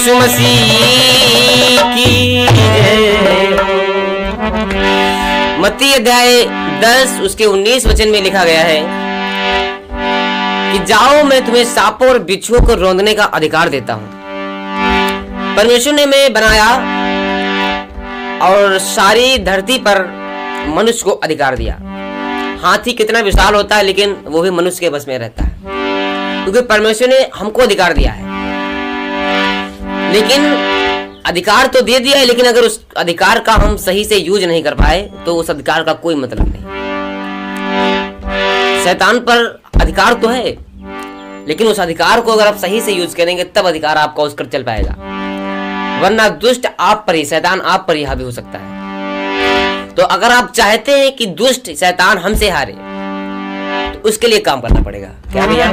यीशु मसीह की जय। मत्ती अध्याय 10 उसके 19 वचन में लिखा गया है कि जाओ, मैं तुम्हें सांपों और बिच्छुओं को रौंदने का अधिकार देता हूं। परमेश्वर ने मैं बनाया और सारी धरती पर मनुष्य को अधिकार दिया। हाथी कितना विशाल होता है, लेकिन वो भी मनुष्य के बस में रहता है, क्योंकि परमेश्वर ने हमको अधिकार दिया है। लेकिन अधिकार तो दे दिया है, लेकिन अगर उस अधिकार का हम सही से यूज नहीं कर पाए तो उस अधिकार का कोई मतलब नहीं। शैतान पर अधिकार तो है, लेकिन उस अधिकार को अगर आप सही से यूज करेंगे तब अधिकार आपका उस पर चल पाएगा, वरना दुष्ट आप पर ही, शैतान आप पर ही हावी हो सकता है। तो अगर आप चाहते हैं कि दुष्ट शैतान हमसे हारे, तो उसके लिए काम करना पड़ेगा। क्या भैया?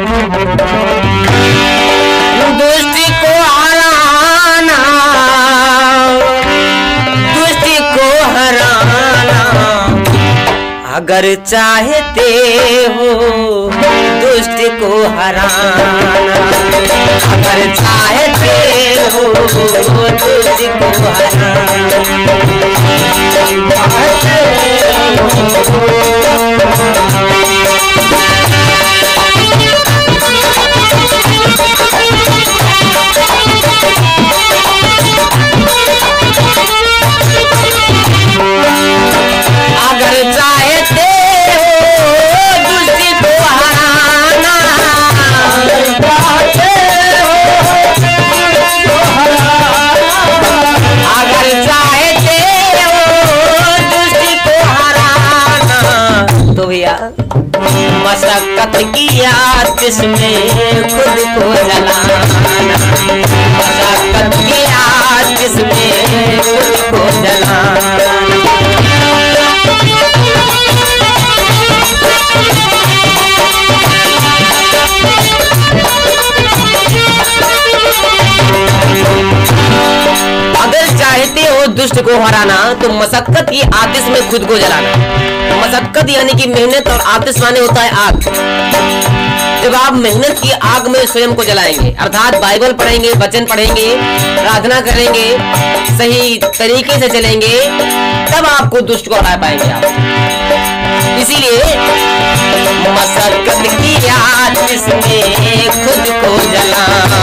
दुष्ट को हराना, दुष्ट को हराना, अगर चाहते हो दुष्ट को हराना, अगर चाहते हो दुष्ट को हराना। अगर चाहते हो दुष्ट को हराना, अगर चाहते हो दुष्ट को हराना, तो भैया मशक्कत की आतिश में खुद को जलाना, मशक्कत की आतिश में खुद को जलाना। अगर चाहते हो दुष्ट को हराना तो मशक्कत की आतिश में खुद को जलाना। मशक्कत यानी कि मेहनत, और आतिश माने होता है आग। जब आप मेहनत की आग में स्वयं को जलाएंगे, अर्थात बाइबल पढ़ेंगे, वचन पढ़ेंगे, प्रार्थना करेंगे, सही तरीके से चलेंगे, तब आपको दुष्ट को हरा पाएंगे आप। इसीलिए मशक्कत की आतिश में खुद को जलाना,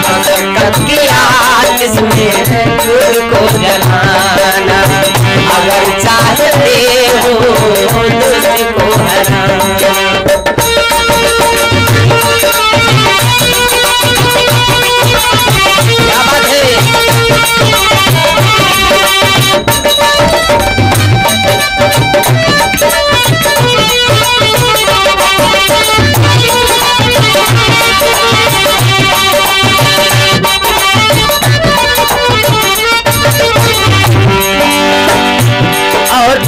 मशक्कत की आतिश में खुद को जलाना, अगर चाहते हो दुष्ट को हराना। क्या बात है? और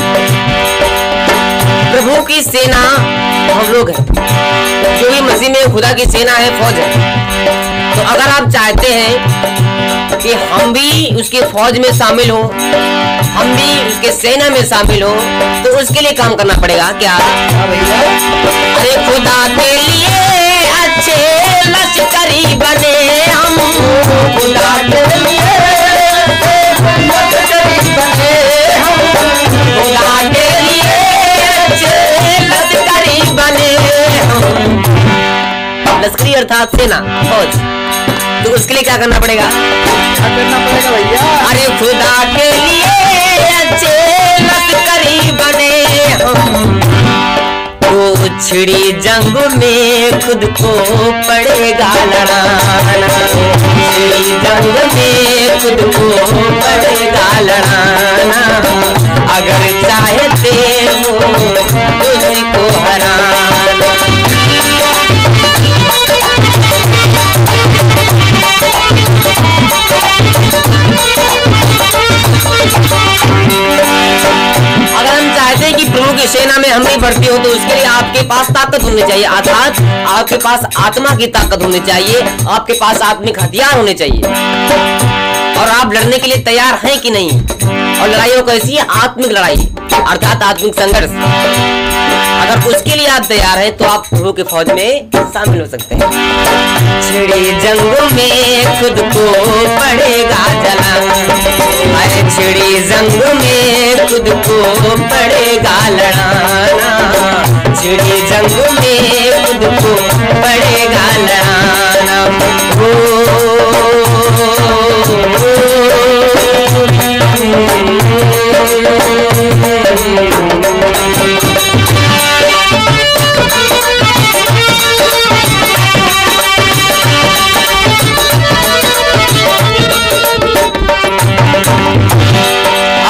प्रभु की सेना हम लोग हैं, जो भी मसीह में खुदा की सेना है, फौज है। तो अगर आप चाहते हैं कि हम भी उसके फौज में शामिल हो, हम भी उसके सेना में शामिल हो, तो उसके लिए काम करना पड़ेगा। क्या? अरे खुदा के लिए अच्छे लश्करी बने हम, खुदा के लिए लश्करी बने हम, खुदा के लिए अच्छे लश्करी बने हम। लश्करी अर्थात सेना, फौज। तो उसके लिए क्या करना पड़ेगा? भैया, अरे खुदा के लिए अच्छे लश्करी बने हम, तो छिड़ी जंग में खुद को पड़ेगा लड़ाना, छिड़ी जंग में खुद को पड़ेगा लड़ाना, अगर चाहते हो उसको हराना। अगर हम चाहते हैं कि प्रभु की सेना में हम भी भर्ती हो, तो उसके लिए आपके पास ताकत होनी चाहिए, अर्थात आपके पास आत्मा की ताकत होनी चाहिए, आपके पास आत्मिक हथियार होने चाहिए। और आप लड़ने के लिए तैयार हैं कि नहीं? और लड़ाई कैसी है? आत्मिक लड़ाई, अर्थात आत्मिक संघर्ष। अगर उसके लिए आप तैयार हैं तो आप प्रभु की फौज में शामिल हो सकते हैं। छिड़ी जंग में खुद को पड़ेगा जलाना, अरे छिड़ी जंग में खुद को पड़ेगा लड़ाना, छिड़ी जंग में खुद को पड़ेगा लड़ाना।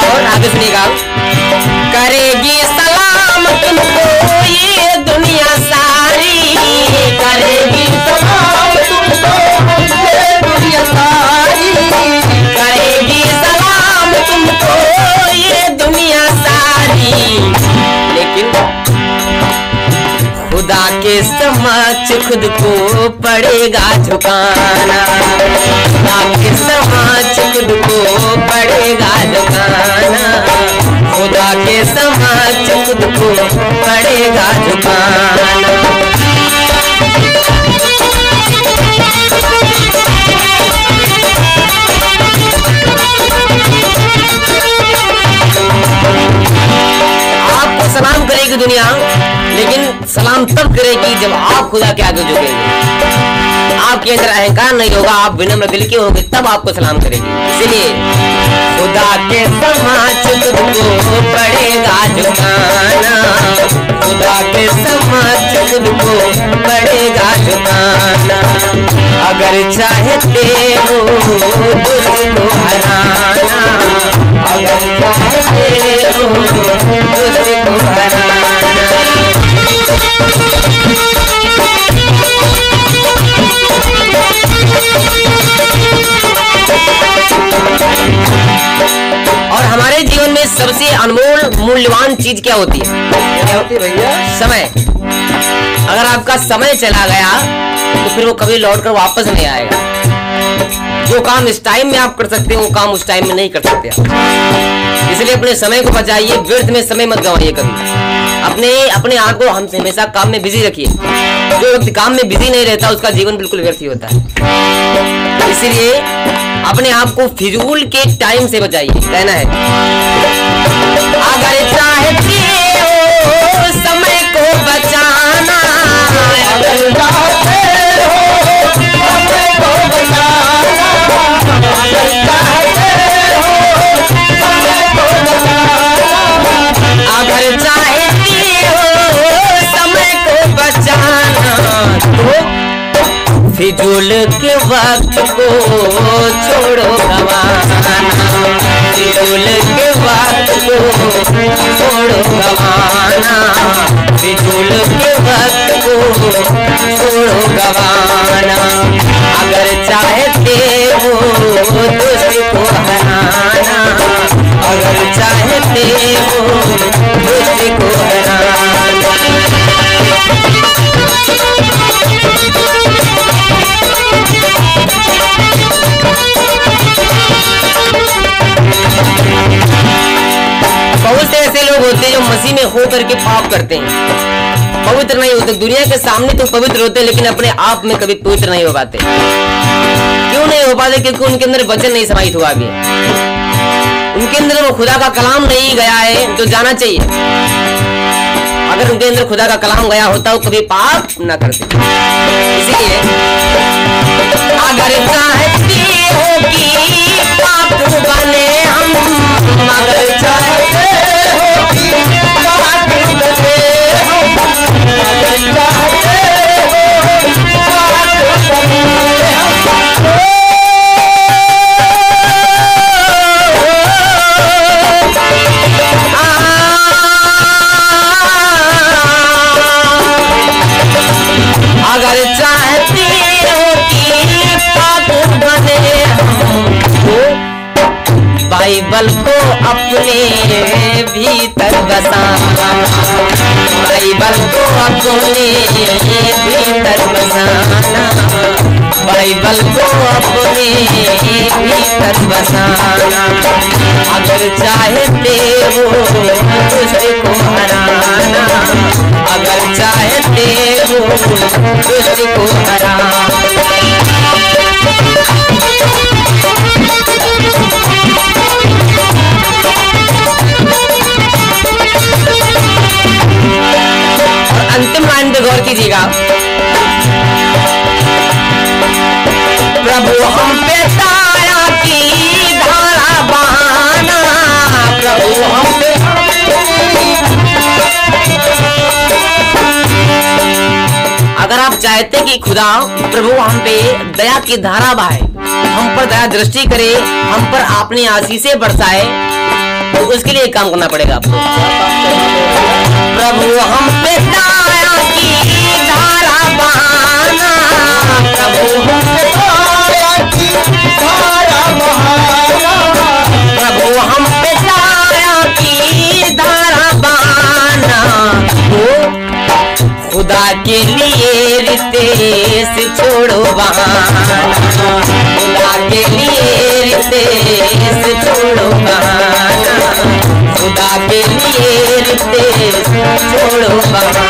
और आगे सुनिएगा, करेगी सलाम तुमको ये दुनिया सारी, करेगी सलाम तुमको ये दुनिया सारी, करेगी सलाम तुमको ये दुनिया सारी, लेकिन खुदा के समक्ष खुद को पड़ेगा झुकाना, खुदा के समक्ष खुद को पड़ेगा झुकाना, खुदा के समक्ष खुद को पड़ेगा झुकाना। आपको सलाम करेगी दुनिया, लेकिन सलाम तब करेगी जब आप खुदा के आगे झुकेंगे। आपके अंदर अहंकार नहीं होगा, आप विनम्र दिल के होंगे, तब आपको सलाम करेगी। इसलिए खुदा के समक्ष खुद को पड़ेगा झुकाना, खुदा के समक्ष खुद को पड़ेगा झुकाना। अगर चाहते हो तुझको हराना, अगर चाहते हो तुझको हराना। और हमारे जीवन में सबसे अनमोल मूल्यवान चीज क्या होती है? क्या होती है भैया? समय। अगर आपका समय चला गया तो फिर वो कभी लौट कर वापस नहीं आएगा। जो काम इस टाइम में आप कर सकते हैं वो काम उस टाइम में नहीं कर सकते आप। इसलिए अपने समय को बचाइए, व्यर्थ में समय मत गंवाइए कभी। अपने आप को हम हमेशा काम में बिजी रखिए। जो व्यक्ति काम में बिजी नहीं रहता उसका जीवन बिल्कुल व्यर्थ ही होता है। इसलिए अपने आप को फिजूल के टाइम से बचाइए। कहना है, अगर चाहते हो समय को बचाना, अगर चाहते हो समय को बचाना, अगर चाहते हो समय को बचाना, अगर चाहते हो समय को बचाना, तो फिजूल के वक्त को छोड़ो गवाना, फिजूल के वक्त को छोड़ो गवाना, फिजूल के वक्त को छोड़ो गवाना। अगर चाहते हो तुझको हराना, अगर चाहते हो तुझको हराना। बहुत से ऐसे लोग होते हैं जो मसीह में हो करके पाप करते हैं, पवित्र नहीं होते। दुनिया के सामने तो पवित्र होते हैं लेकिन अपने आप में कभी पवित्र नहीं हो पाते। क्यों नहीं हो पाते? क्योंकि उनके अंदर वचन नहीं समाहित हुआ अभी। उनके अंदर वो खुदा का कलाम नहीं गया है जो जाना चाहिए। अगर उनके अंदर खुदा का कलाम गया होता वो कभी पाप ना करते। इसलिए अगर चाहती हो कि पाप बने हम, अगर चाहते हो कि पाप बने हम, अगर चाहते हो पाप बने हम, अगर चाहते हो कि पाप बने हमको, बाइबल को अपने भीतर बसाना, बाइबल को अपने भीतर बसाना, बाइबल को अपने भीतर बसाना। अगर चाहते हो तुझको हराना, अगर चाहते हो तुझको हराना। हम पे दया की धारा बहाना, प्रभु हम पे। अगर आप चाहते कि खुदा प्रभु हम पे दया की धारा बहाए, हम पर दया दृष्टि करे, हम पर अपनी आशीषें बरसाए, तो उसके लिए काम करना पड़ेगा आपको। प्रभु हम पे दया की धारा बहाना, प्रभु हम पे दया की धारा बहाना, प्रभु हम पे दया की धारा बहाना। खुदा के लिए रितेश छोड़ो बहाना, खुदा के लिए रितेश छोड़ो बहाना, खुदा के लिए रितेश छोड़ो बहाना।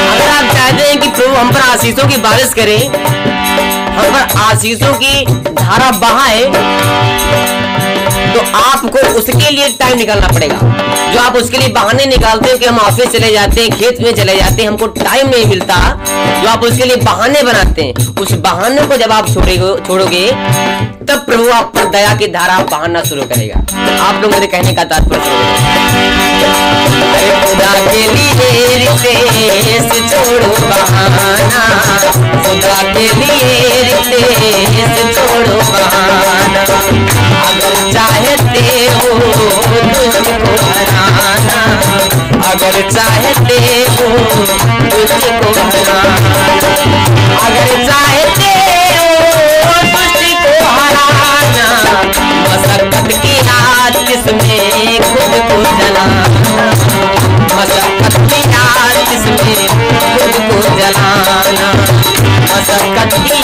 अगर आप चाहते हैं कि प्रभु हम पर आशीषों की बारिश करे, हम पर आशीषों की धारा बहाए, तो आपको उसके लिए टाइम निकालना पड़ेगा। जो आप उसके लिए बहाने निकालते हो कि हम ऑफिस चले जाते हैं, खेत में चले जाते हैं, हमको टाइम नहीं मिलता, जो आप उसके लिए बहाने बनाते हैं, उस बहाने को जब आप छोड़ोगे तब प्रभु आप पर दया की धारा बहाना शुरू करेगा। आप लोग मेरे कहने का तात्पर्य, खुदा के लिए रितेश छोड़ो बहाना, खुदा के लिए रितेश छोड़ो बहाना। अगर चाहते हो तुझको हराना, अगर चाहते हो तुझको हराना, अगर चाहते हो तुझको हराना, मशक्कत की आतिश में खुद को जलाना, मशक्कत की आतिश में खुद को जलाना, मशक्कत की